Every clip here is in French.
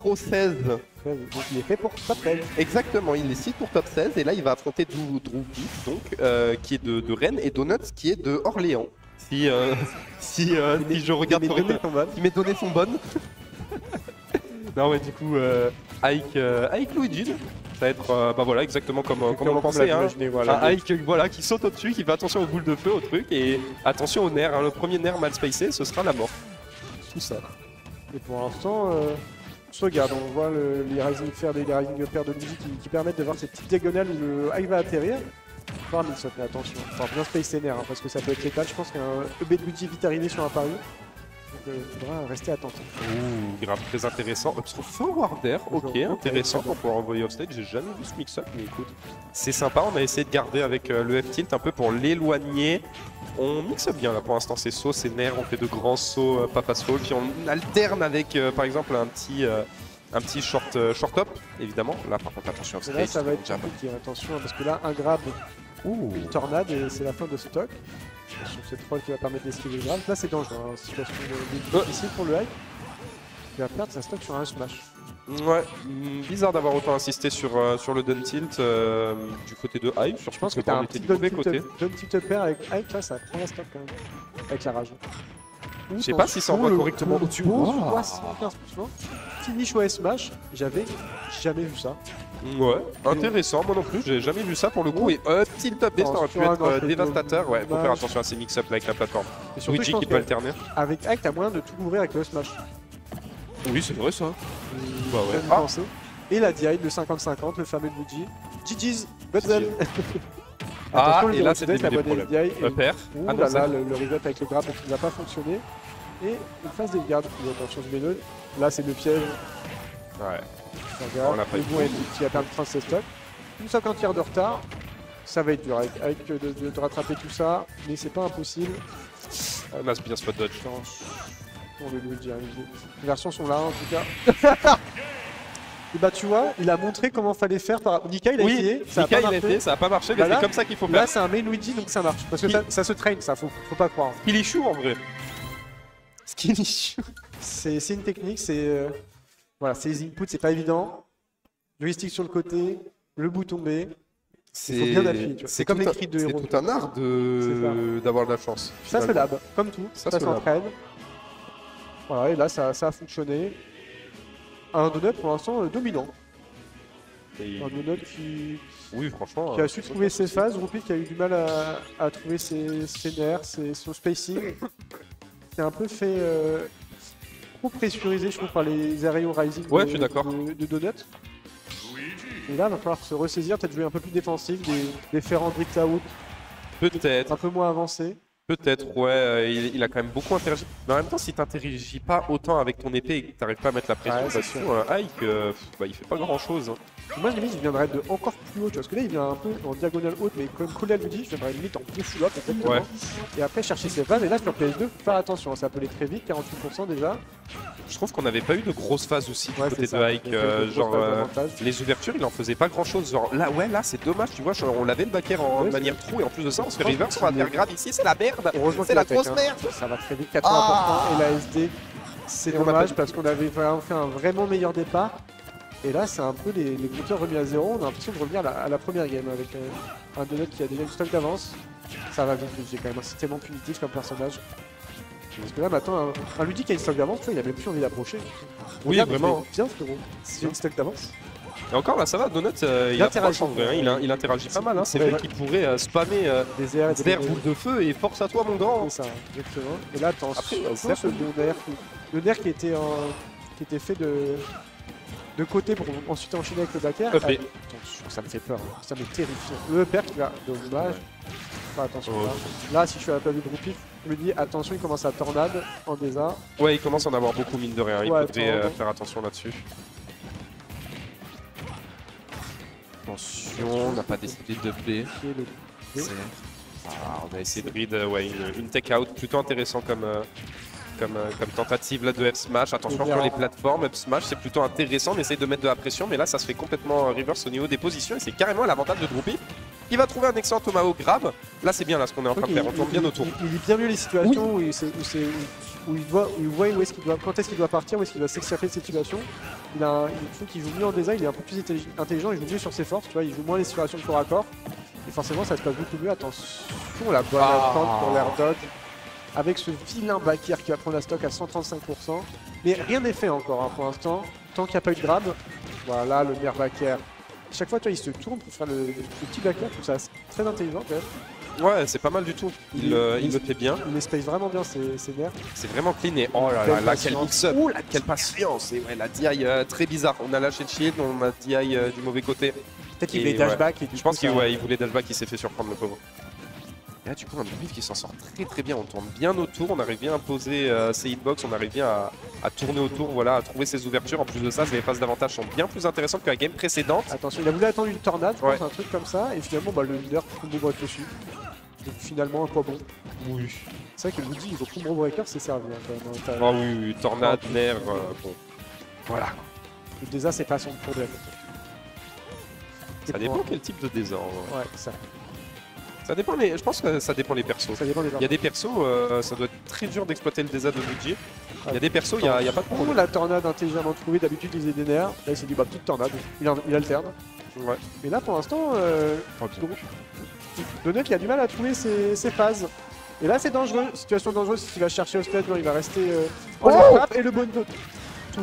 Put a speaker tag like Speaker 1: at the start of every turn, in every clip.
Speaker 1: Pro 16.
Speaker 2: Donc il est fait pour top 16.
Speaker 1: Exactement, il est 6 pour top 16 et là il va affronter Droopy, donc qui est de Rennes, et Donuts qui est de Orléans. Si je regarde si mes données sont bonnes. Non mais du coup avec Luigi, ça va être bah voilà exactement comme on le pensait, hein.
Speaker 2: Voilà,
Speaker 1: Un Ike voilà, qui saute au-dessus, qui fait attention aux boules de feu, au truc, et attention au nerf, hein. Le premier nerf mal spacé, ce sera la mort. Tout ça.
Speaker 2: Et pour l'instant, on se regarde, on voit les rising faire des rising upper de Luigi qui permettent de voir cette petite diagonale où le Ike va atterrir. Encore un mix-up, mais attention, enfin bien space ses nerfs, hein, parce que ça peut être létal. Je pense qu'un EB de Luigi vite arrivé sur un pari. Donc il faudra rester attentif.
Speaker 1: Ouh, grave, très intéressant. Forwarder, ok, intéressant pour pouvoir envoyer off-stage. J'ai jamais vu ce mix-up, mais écoute, c'est sympa. On a essayé de garder avec le F-tilt un peu pour l'éloigner. On mixe bien là pour l'instant, c'est sauts, c'est nerfs, on fait de grands sauts, pas fast fall, puis on alterne avec par exemple un petit short up, évidemment. Là par contre, attention,
Speaker 2: là ça va être compliqué, attention, parce que là un grab, une tornade et c'est la fin de stock. Sur cette troll qui va permettre d'esquiver le grab. Là c'est dangereux, hein, situation difficile pour le Ike. Il va perdre sa stock sur un smash.
Speaker 1: Ouais, bizarre d'avoir autant insisté sur le down tilt du côté de Ike.
Speaker 2: Je pense que t'as un petit down tilt upper avec Ike, là ça prend la stock quand même, avec la rage.
Speaker 1: Je sais pas si ça envoie correctement au-dessus.
Speaker 2: 75%. Finish ou smash, j'avais jamais vu ça.
Speaker 1: Ouais, intéressant, moi non plus, j'ai jamais vu ça pour le coup. Et tilt up B, ça aurait pu être dévastateur. Ouais, faut faire attention à ces mix-up avec la plateforme. Luigi qui peut alterner.
Speaker 2: Avec Ike, t'as moyen de tout couvrir avec le smash.
Speaker 1: Oui, c'est vrai ça. Bah ouais.
Speaker 2: Et la DI de 50-50, le fameux Luigi. GG's, button.
Speaker 1: Ah,
Speaker 2: attention,
Speaker 1: et là c'est des
Speaker 2: problèmes.
Speaker 1: Upper.
Speaker 2: Ah non, là, le reset avec le grab qui n'a pas fonctionné. Et une phase de garde. Attention, ce ménode. Là, c'est le piège.
Speaker 1: Ouais.
Speaker 2: On a pas eu qui va perdre 36 stocks. Une 50 tiers de retard. Ça va être dur avec de rattraper tout ça, mais c'est pas impossible.
Speaker 1: Là, c'est bien spot dodge.
Speaker 2: Pour le Luigi, les versions sont là en tout cas. Et bah tu vois, il a montré comment fallait faire. Nika il a essayé, ça
Speaker 1: a pas marché, mais c'est comme ça qu'il faut faire.
Speaker 2: Là c'est un main Luigi donc ça marche. Parce que ça se traîne, ça faut pas croire.
Speaker 1: Il est chou en vrai.
Speaker 2: Skinny chou. C'est une technique, c'est voilà, c'est les inputs, c'est pas évident. Joystick sur le côté, le bouton B. Il faut bien appuyer. C'est comme les cris de héros.
Speaker 1: C'est tout un art d'avoir de la chance.
Speaker 2: Ça se lab, comme tout, ça s'entraîne. Voilà, et là ça a fonctionné. Un donut pour l'instant dominant. Un donut qui, qui a su trouver ses phases. Droopy qui a eu du mal à trouver ses nerfs, son spacing. C'est un peu fait trop pressurisé, je trouve, par les aériaux rising de donut. Et là, il va falloir se ressaisir, peut-être jouer un peu plus défensif, des ferrants brick out.
Speaker 1: Peut-être.
Speaker 2: Un peu moins avancé.
Speaker 1: Peut-être, ouais, il a quand même beaucoup interagi. Mais en même temps, si t'interagis pas autant avec ton épée et que t'arrives pas à mettre la pression, Ike, il fait pas grand chose. Hein.
Speaker 2: Moi, limite, il viendrait de encore plus haut, tu vois, parce que là, il vient un peu en diagonale haute, mais comme collé à Luigi, je viendrais limite en push up, exactement. Ouais. Et après, chercher ses phases, et là, sur PS2, faut faire attention, ça peut aller très vite, 48% déjà.
Speaker 1: Je trouve qu'on n'avait pas eu de grosses phases aussi du côté de Ike, genre les ouvertures, il en faisait pas grand chose. Genre là, là, c'est dommage, tu vois, on l'avait le backer en manière trou, et en plus de ça, on se fait reverse, on va faire grave ici, c'est la merde. C'est la grosse merde.
Speaker 2: Ça va très vite, 80%, et la SD, c'est dommage parce qu'on avait vraiment fait un vraiment meilleur départ. Et là, c'est un peu les compteurs remis à zéro. On a l'impression de revenir à la première game avec un donut qui a déjà une stock d'avance. Ça va vite, j'ai quand même un tellement punitif comme personnage. Parce que là, maintenant, un Luigi qui a une stock d'avance, il a même plus envie d'approcher.
Speaker 1: Oui, vraiment.
Speaker 2: Bien, frérot. J'ai une stock d'avance.
Speaker 1: Et encore là, ça va, Donut, il interagit en vrai, il interagit pas mal. Hein. C'est vrai qu'il pourrait spammer des airs boules de feu et force à toi, mon grand.
Speaker 2: C'est ça, exactement. Et là, attention, le nerf qui était fait de côté pour ensuite enchaîner avec le back air. Attention, ça me fait peur, ça me terrifie. Le upper qui va, dommage. Enfin, attention là, si je suis à la place de Droopy, je me dis attention, il commence à tornade en désart.
Speaker 1: Ouais, il commence à en avoir beaucoup, mine de rien. Il faudrait faire attention là-dessus. Attention, on n'a pas décidé de B. On a essayé de read une take out plutôt intéressant comme tentative là, de F-Smash. Attention sur les plateformes, F-Smash c'est plutôt intéressant, on essaye de mettre de la pression, mais là ça se fait complètement reverse au niveau des positions et c'est carrément l'avantage de Droopy. Il va trouver un excellent Tomahawk grab. Là, c'est bien là ce qu'on est en train de faire. On tourne bien autour.
Speaker 2: Il lit bien mieux les situations où il voit où est-ce qu'il doit, quand est-ce qu'il doit partir, où est-ce qu'il doit s'extirper de cette situation. Il trouve qu'il joue mieux en design, il est un peu plus intelligent, il joue mieux sur ses forces, tu vois, il joue moins les situations de corps à corps. Et forcément, ça se passe beaucoup mieux. Attention, la bonne attente pour l'air dodge. Avec ce vilain back air qui va prendre la stock à 135%. Mais rien n'est fait encore hein, pour l'instant. Tant qu'il n'y a pas eu de grab. Voilà le meilleur back air. Chaque fois, tu vois, il se tourne pour faire le petit back air. Je trouve ça très intelligent quand même.
Speaker 1: Ouais, c'est pas mal du tout. Il le fait bien.
Speaker 2: Il espace vraiment bien ses nerfs.
Speaker 1: C'est vraiment clean et oh là là, quel mix-up. Oh là, quelle patience. Et ouais, la DI très bizarre. On a lâché le shield, on a DI du mauvais côté.
Speaker 2: Peut-être qu'il voulait dashback.
Speaker 1: Je pense qu'il voulait dashback, il s'est fait surprendre le pauvre. Et là, du coup, on a Biff qui s'en sort très bien. On tourne bien autour, on arrive bien à poser ses hitbox, on arrive bien à tourner autour, voilà, à trouver ses ouvertures. En plus de ça, les phases d'avantage sont bien plus intéressantes que la game précédente.
Speaker 2: Attention, il a voulu attendre une tornade, je pense, un truc comme ça, et finalement, le leader combo break dessus. Donc finalement, un quoi bon. Oui. C'est vrai que Woody, il faut combo breaker, c'est servi hein, quand même.
Speaker 1: Ah oui, tornade, nerf, bon. Voilà.
Speaker 2: Le désastre, c'est pas son problème.
Speaker 1: Ça dépend quel type de désordre.
Speaker 2: Ouais, ça.
Speaker 1: Ça dépend, mais je pense que ça dépend des persos. Il y a des persos, ça doit être très dur d'exploiter le désastre de Luigi. Il y a des persos, il n'y a pas de problème.
Speaker 2: La tornade intelligemment trouvée, d'habitude il faisait des nerfs. Là il s'est dit bah petite tornade, il alterne.
Speaker 1: Ouais.
Speaker 2: Et là pour l'instant, Donut il a du mal à trouver ses phases. Et là c'est dangereux, situation dangereuse s'il va chercher au stade, il va rester en frappe et le bon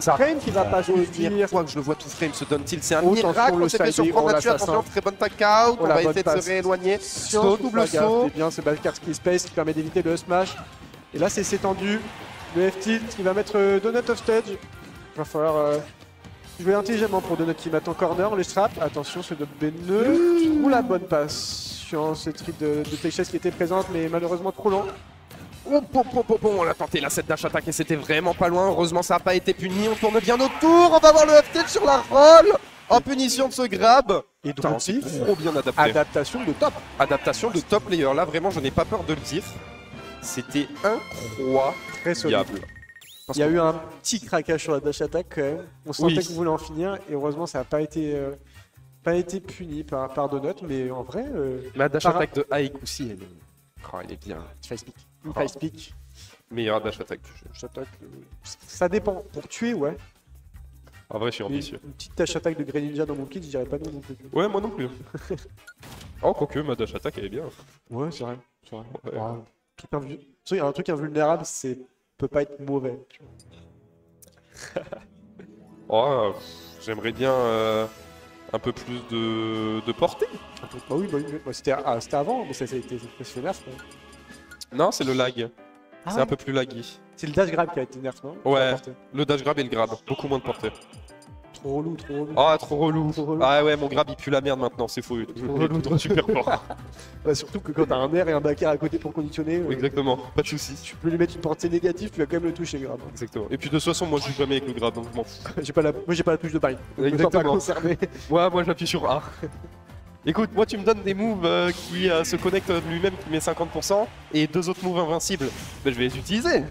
Speaker 2: Frame qui va pas jouer.
Speaker 1: Première fois que je le vois tout frame se donne tilt, c'est un miracle. On s'est fait surprendre là-dessus. Attention, très bonne tag out. On va essayer de se rééloigner. Saut, double saut.
Speaker 2: C'est bien ce backcard space qui permet d'éviter le smash. Et là c'est tendu. Le F-tilt qui va mettre Donut off stage. Il va falloir jouer intelligemment pour Donut qui met en corner. Le strap. Attention, ce B9. Ou la bonne patience. Ce trip de Techchess qui était présente mais malheureusement trop lent.
Speaker 1: On a tenté la 7 dash attack et c'était vraiment pas loin. Heureusement, ça n'a pas été puni. On tourne bien autour. On va voir le F-tilt sur la roll. En punition de ce grab.
Speaker 2: Et donc,
Speaker 1: c'est trop bien adapté.
Speaker 2: Adaptation de top.
Speaker 1: Adaptation de top player. Là, vraiment, je n'ai pas peur de le dire. C'était incroyable.
Speaker 2: Très solide. Il y a eu un petit craquage sur la dash attack quand même. On sentait qu'on voulait en finir. Et heureusement, ça n'a pas été puni par Donut. Mais en vrai.
Speaker 1: La dash attack de Aik aussi, elle est bien.
Speaker 2: Price pick.
Speaker 1: Meilleur dash attack du jeu.
Speaker 2: Ça dépend. Pour tuer, ouais.
Speaker 1: En vrai, je suis ambitieux.
Speaker 2: Une petite dash attack de Greninja dans mon kit, je dirais pas non plus.
Speaker 1: Ouais, moi non plus. Oh, quoique, ma dash attack, elle est bien.
Speaker 2: Ouais, c'est vrai. Ouais. Un truc invulnérable, peut pas être mauvais.
Speaker 1: Oh, j'aimerais bien un peu plus de portée.
Speaker 2: Bah oui, c'était avant, mais ça a été fait nerf.
Speaker 1: Non, c'est le lag. C'est un peu plus laggy.
Speaker 2: C'est le dash grab qui a été nerf, non?
Speaker 1: Ouais, le dash grab et le grab. Beaucoup moins de portée.
Speaker 2: Trop relou.
Speaker 1: Ah, trop relou. Ah ouais, mon grab il pue la merde maintenant, c'est fou. Trop relou, trop super fort.
Speaker 2: Bah, surtout que quand t'as un air et un backer à côté pour conditionner.
Speaker 1: Exactement, pas de soucis.
Speaker 2: Tu peux lui mettre une portée négative, tu vas quand même le toucher, grab.
Speaker 1: Exactement. Et puis de toute façon, moi je joue jamais avec le grab, donc je m'en fous.
Speaker 2: Moi j'ai pas la touche de bind.
Speaker 1: Exactement. Moi j'appuie sur A. Écoute, moi tu me donnes des moves qui se connectent lui-même, qui met 50%, et 2 autres moves invincibles. Ben, je vais les utiliser.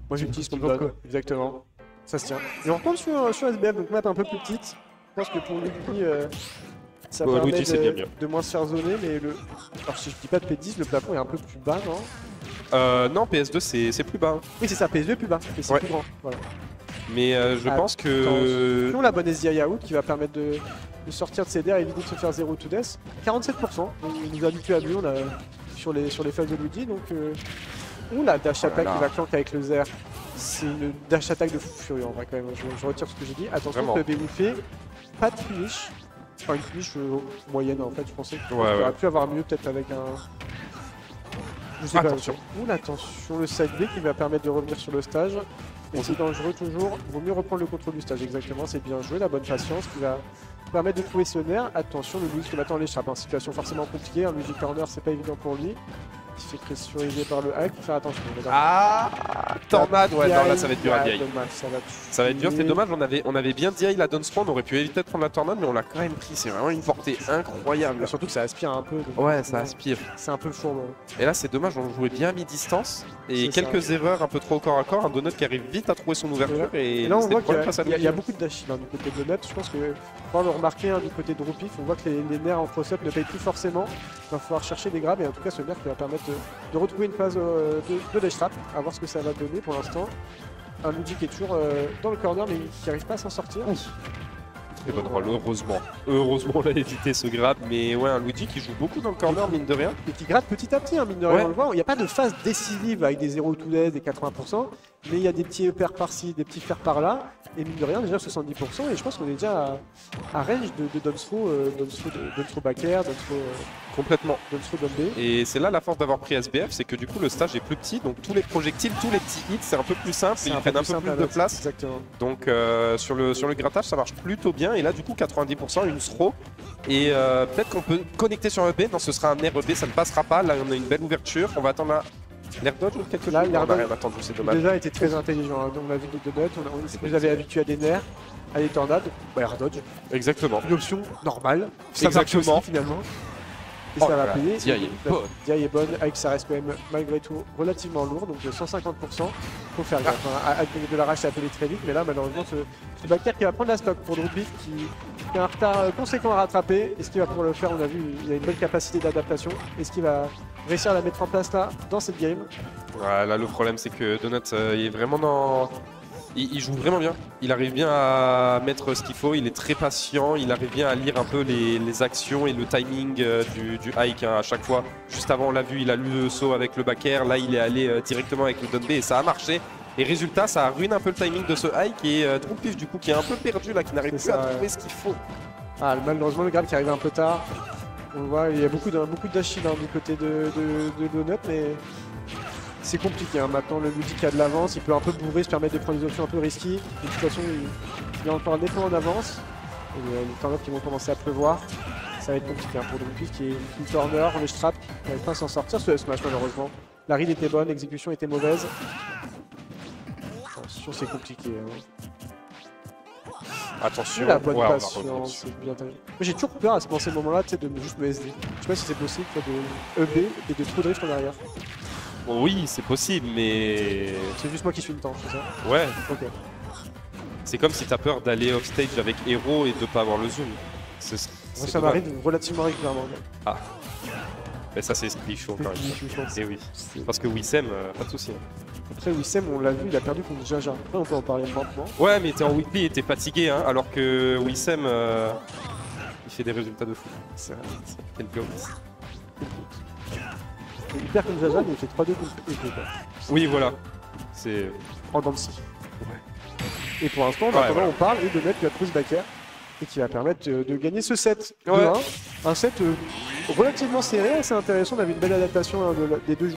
Speaker 2: Moi j'utilise ce qu'on me donne. Exactement. Ça se tient. Et on retombe sur SBF, donc map un peu plus petite. Je pense que pour Luigi, ça permet de moins se faire zoner, mais alors si je dis pas de P10, le plafond est un peu plus bas, non?
Speaker 1: Non, PS2 c'est plus bas.
Speaker 2: Oui, c'est ça, PS2 est plus bas, et c'est plus grand. Voilà.
Speaker 1: Mais je pense que...
Speaker 2: Attention, la bonne SDI out qui va permettre de sortir de ses DER et éviter de se faire 0 to death. 47%, on nous habitue à mieux sur les phases de Luigi, donc... la dash attack qui va clank avec le Zer. C'est une dash attack de fou furieux en vrai quand même, je retire ce que j'ai dit. Attention, le BU fait pas de finish. Enfin une finish moyenne en fait, je pensais qu'il aurait pu avoir mieux peut-être avec un... Je sais pas. Attention, le side B qui va permettre de revenir sur le stage. Et c'est dangereux toujours, il vaut mieux reprendre le contrôle du stage, exactement, c'est bien joué, la bonne patience qui va permettre de trouver ce nerf. Attention, le Luigi qui va attendre les trappes, situation forcément compliquée, un Luigi corner c'est pas évident pour lui. qui fait pressurisé par le hack. Faire attention.
Speaker 1: Ah, tornade, ouais, non, là ça va être dur à DI. Ça va être dur, c'est dommage, on avait bien DI la down spawn, on aurait pu éviter de prendre la tornade, mais on l'a quand même pris. C'est vraiment une portée incroyable.
Speaker 2: Surtout que ça aspire un peu.
Speaker 1: Ouais, ça aspire.
Speaker 2: C'est un peu fourbe.
Speaker 1: Et là, c'est dommage, on jouait bien à mi-distance. Et quelques erreurs un peu trop au corps à corps. Un Donut qui arrive vite à trouver son ouverture. Et
Speaker 2: là, on voit qu'il y a beaucoup de dash du côté de Donut. Je pense que, pour le remarquer du côté de Roupif, on voit que les nerfs en cross-up ne payent plus forcément. Il va falloir chercher des grabs. Et en tout cas, ce nerf qui va permettre de retrouver une phase de dash trap. À voir ce que ça va donner pour l'instant. Un Luigi qui est toujours dans le corner, mais qui n'arrive pas à s'en sortir.
Speaker 1: Très bonne roll, heureusement. Heureusement, on a évité ce grab. Mais ouais, un Luigi qui joue beaucoup dans le corner, mine de rien.
Speaker 2: Et qui gratte petit à petit, mine de rien, on le voit. Il n'y a pas de phase décisive avec des 0 to death, des 80%. Mais il y a des petits EPR par-ci, des petits fers par-là. Et mine de rien, déjà 70%. Et je pense qu'on est déjà à range de Dunsthrow back air,
Speaker 1: complètement.
Speaker 2: Dunsthrow dumb B.
Speaker 1: Et c'est là la force d'avoir pris SBF, c'est que du coup le stage est plus petit. Donc tous les projectiles, tous les petits hits, c'est un peu plus simple. Ils prennent un peu plus de place.
Speaker 2: Exactement.
Speaker 1: Donc sur le grattage, ça marche plutôt bien. Et là, du coup, 90%, une throw. Et peut-être qu'on peut connecter sur EP. Non, ce sera un air EP, ça ne passera pas. Là, on a une belle ouverture. On va attendre l'air dodge ou quelque chose.
Speaker 2: Là, l'air dodge,
Speaker 1: c'est dommage.
Speaker 2: Déjà été très intelligent. Donc, on a vu de Donut, on nous avait habitué à des nerfs, à des tornades. Air dodge.
Speaker 1: Exactement.
Speaker 2: Une option normale.
Speaker 1: Ça exactement.
Speaker 2: Aussi, finalement. Et ça va payer.
Speaker 1: DI est bonne.
Speaker 2: DI est bonne, avec ça reste quand même malgré tout relativement lourd, donc 150%. Faut faire gaffe. De la rage, ça a appelé très vite, mais là malheureusement ce backer qui va prendre la stock pour Droopbeat qui a un retard conséquent à rattraper. Est-ce qu'il va pouvoir le faire? On a vu, il a une bonne capacité d'adaptation. Est-ce qu'il va réussir à la mettre en place là dans cette game?
Speaker 1: Ouais, là le problème c'est que Donut il est vraiment dans... Il joue vraiment bien, il arrive bien à mettre ce qu'il faut, il est très patient, il arrive bien à lire un peu les actions et le timing du hike à chaque fois. Juste avant on l'a vu, il a lu le saut avec le back air, là il est allé directement avec le down B et ça a marché. Et résultat, ça ruine un peu le timing de ce hike et Droopif du coup qui est un peu perdu là, qui n'arrive plus à trouver ce qu'il faut.
Speaker 2: Ah, malheureusement le grab qui arrive un peu tard. On voit, il y a beaucoup de dash du côté de Donut, mais c'est compliqué. Maintenant, le Luigi qui a de l'avance, il peut un peu bourrer, se permettre de prendre des options un peu risquées. De toute façon, il est encore un effort en avance. Et les turn qui vont commencer à pleuvoir. Ça va être compliqué pour Droopif qui est full corner, le trap, qui n'arrive pas à s'en sortir. Ce smash malheureusement. La read était bonne, l'exécution était mauvaise. Attention, c'est compliqué.
Speaker 1: Attention,
Speaker 2: la bonne patience, c'est bien. J'ai toujours peur à ce moment-là de juste me SD. Je sais pas si c'est possible de EB et de trop drift en arrière.
Speaker 1: Bon, oui, c'est possible, mais...
Speaker 2: C'est juste moi qui suis le temps, c'est ça?
Speaker 1: Ouais.
Speaker 2: Ok.
Speaker 1: C'est comme si t'as peur d'aller off-stage avec Hero et de pas avoir le zoom.
Speaker 2: Ça m'arrive relativement régulièrement.
Speaker 1: Ah. Mais ça, c'est Splichon quand même. Et oui. Parce que Wissem, pas de soucis.
Speaker 2: Après, Wissem, on l'a vu, il a perdu contre Jaja. Après, on peut en parler maintenant.
Speaker 1: Ouais, mais t'es en weekly et t'es fatigué, hein, alors que Wissem, il fait des résultats de fou. C'est quel goat.
Speaker 2: Il perd contre Jaja, mais il fait 3-2 contre Echo.
Speaker 1: Oui, voilà. C'est...
Speaker 2: En dents de scie. Ouais. Et pour l'instant, on parle et de mettre la prise back air et qui va permettre de gagner ce set. Ouais. Un set relativement serré, assez intéressant. On avait une belle adaptation des deux joueurs.